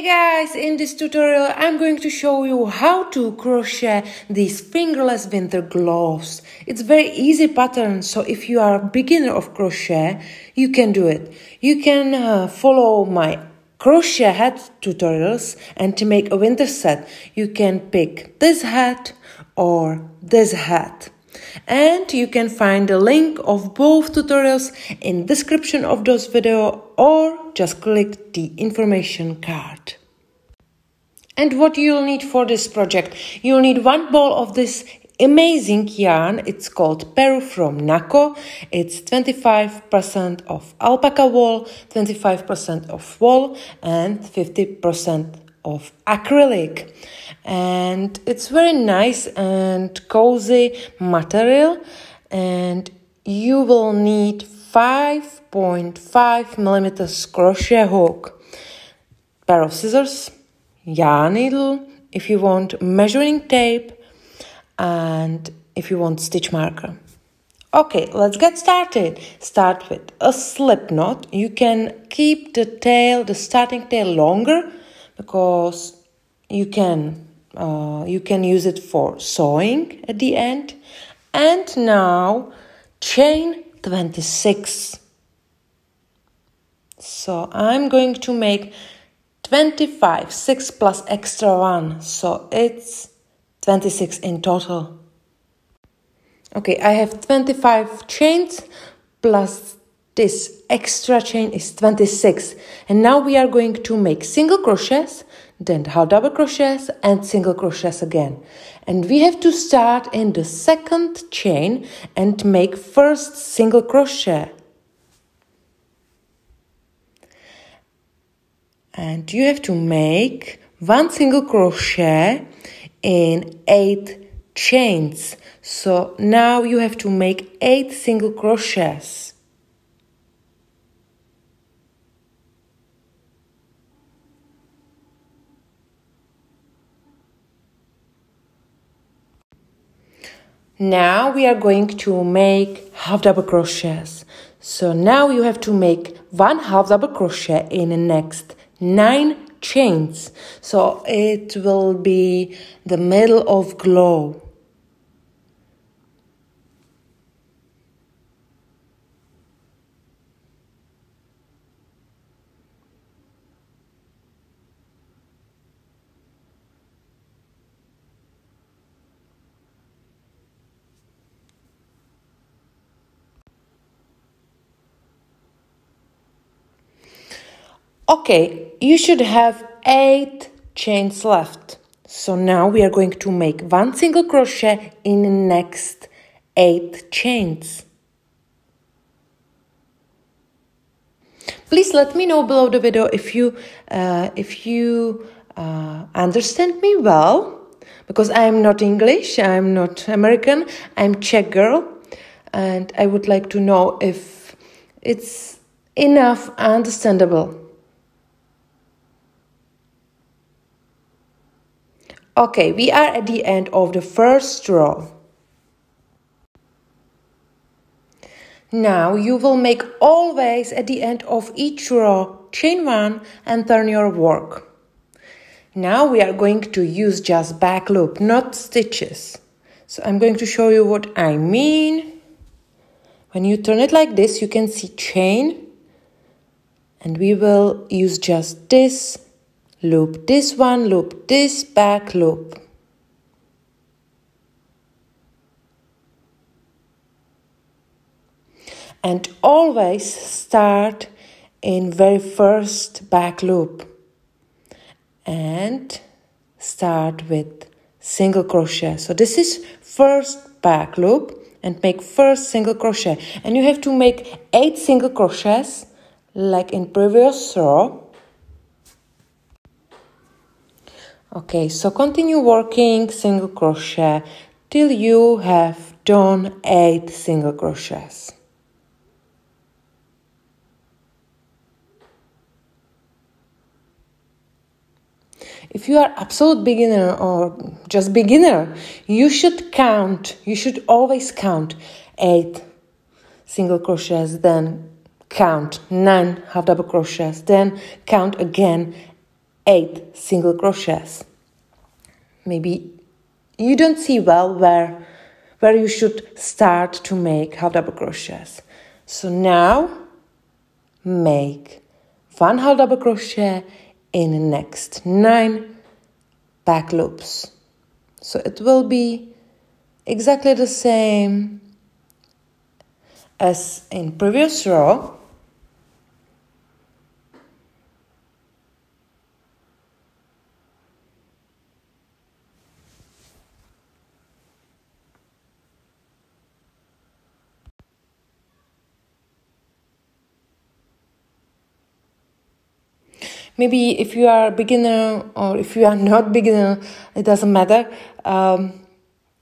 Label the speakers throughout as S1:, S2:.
S1: Guys, in this tutorial I'm going to show you how to crochet these fingerless winter gloves. It's very easy pattern, so if you are a beginner of crochet, you can do it. You can follow my crochet hat tutorials, and to make a winter set you can pick this hat or this hat. And you can find the link of both tutorials in description of this video, or just click the information card. And what you'll need for this project, you'll need one ball of this amazing yarn. It's called Peru from Nako. It's 25% of alpaca wool, 25% of wool, and 50% of acrylic. And it's very nice and cozy material, and you will need 5.5 millimeters crochet hook, pair of scissors, yarn needle, if you want measuring tape, and if you want stitch marker. Okay, let's get started. Start with a slip knot. You can keep the tail, the starting tail, longer because you can use it for sewing at the end. And now chain 26. So I'm going to make 25, 6 plus extra 1, so it's 26 in total. Okay, I have 25 chains plus this extra chain is 26. And now we are going to make single crochets, then half double crochets and single crochets again. And we have to start in the second chain and make first single crochet. And you have to make one single crochet in 8 chains. So now you have to make 8 single crochets. Now we are going to make half double crochets. So now you have to make one half double crochet in the next 9 chains. So it will be the middle of glove. Okay, you should have 8 chains left. So now we are going to make one single crochet in the next 8 chains. Please let me know below the video if you understand me well, because I am not English, I am not American, I'm Czech girl, and I would like to know if it's enough understandable. Okay, we are at the end of the first row. Now you will make always at the end of each row chain 1 and turn your work. Now we are going to use just back loop, not stitches. So I'm going to show you what I mean. When you turn it like this, you can see chain, and we will use just this. Loop this one, loop this, back loop. And always start in very first back loop. And start with single crochet. So this is first back loop and make first single crochet. And you have to make 8 single crochets like in previous row. Okay, so continue working single crochet till you have done 8 single crochets. If you are absolute beginner or just beginner, you should count. You should always count 8 single crochets, then count 9 half double crochets, then count again 8 single crochets. Maybe you don't see well where you should start to make half double crochets. So now make 1 half double crochet in the next 9 back loops. So it will be exactly the same as in previous row. Maybe if you are a beginner or if you are not beginner, it doesn't matter.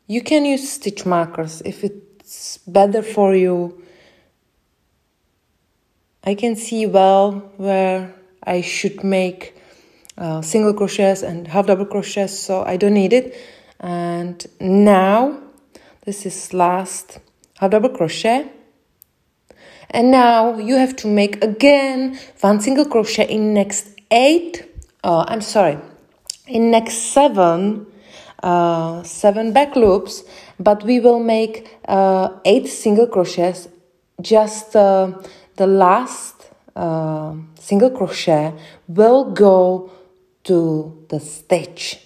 S1: You can use stitch markers if it's better for you. I can see well where I should make single crochets and half double crochets, so I don't need it. And now this is last half double crochet. And now you have to make again 1 single crochet in next 7 back loops, but we will make 8 single crochets. Just the last single crochet will go to the stitch.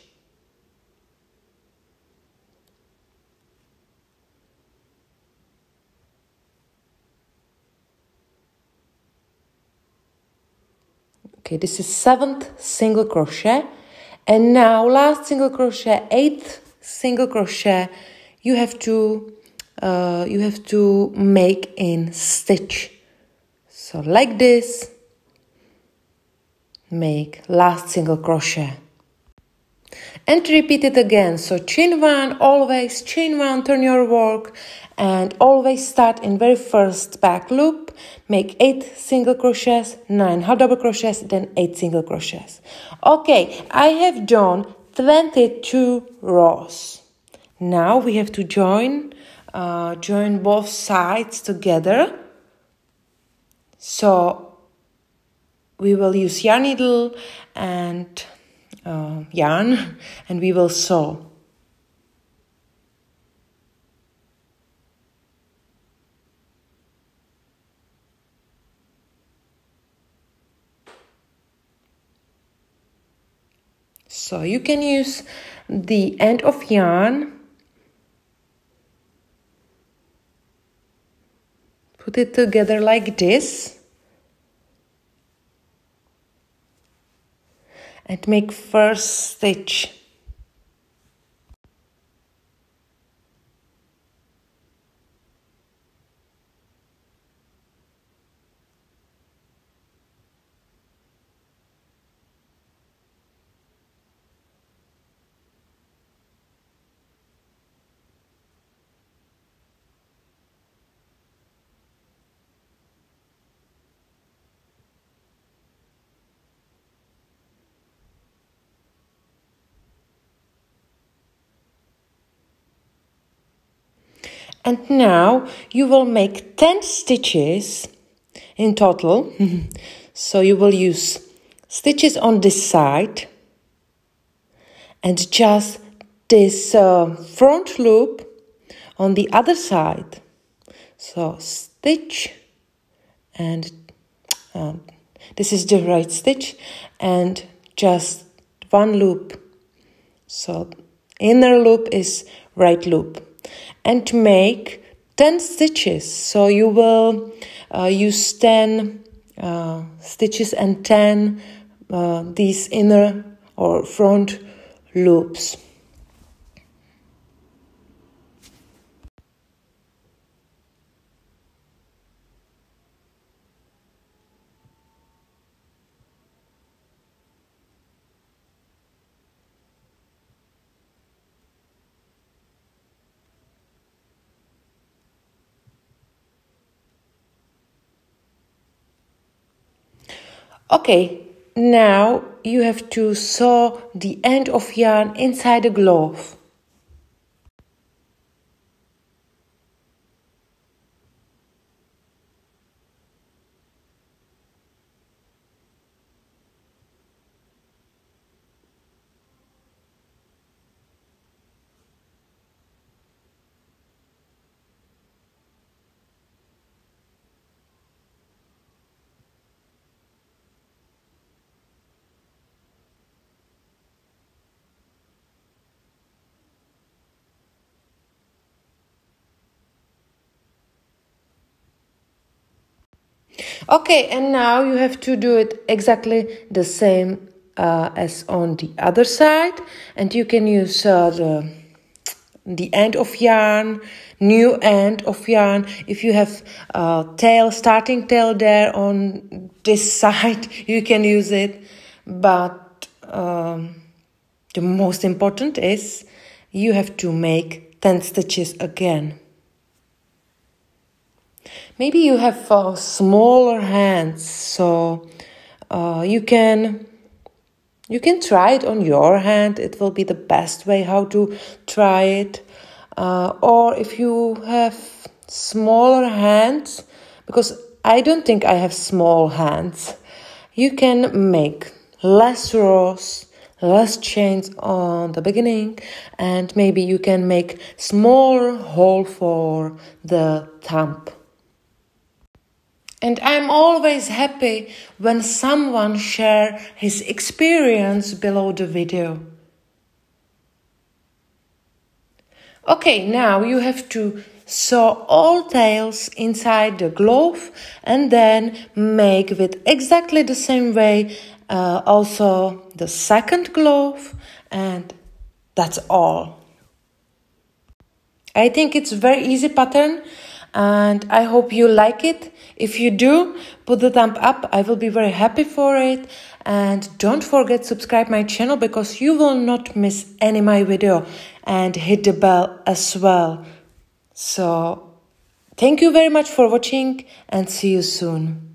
S1: Okay, this is 7th single crochet, and now last single crochet, 8th single crochet, you have to make in stitch. So like this, make last single crochet. And repeat it again. So chain 1, always chain 1, turn your work, and always start in very first back loop. Make 8 single crochets, 9 half double crochets, then 8 single crochets. Okay, I have done 22 rows. Now we have to join both sides together. So we will use yarn needle and yarn, and we will sew. So you can use the end of yarn, put it together like this, and make first stitch. And now you will make 10 stitches in total. So you will use stitches on this side and just this front loop on the other side. So stitch, and this is the right stitch, and just 1 loop. So inner loop is right loop. And to make 10 stitches, so you will use 10 stitches and 10 these inner or front loops. Okay, now you have to sew the end of yarn inside the glove. Okay, and now you have to do it exactly the same as on the other side, and you can use the end of yarn, new end of yarn. If you have starting tail there on this side, you can use it, but the most important is you have to make 10 stitches again. Maybe you have smaller hands, so you can try it on your hand. It will be the best way how to try it. Or if you have smaller hands, because I don't think I have small hands, you can make less rows, less chains on the beginning, and maybe you can make smaller hole for the thumb. And I'm always happy when someone shares his experience below the video. Okay, now you have to sew all tails inside the glove and then make with exactly the same way also the second glove, and that's all. I think it's a very easy pattern and I hope you like it. If you do, put the thumb up. I will be very happy for it. And don't forget to subscribe my channel because you will not miss any my video, and hit the bell as well. So thank you very much for watching and see you soon.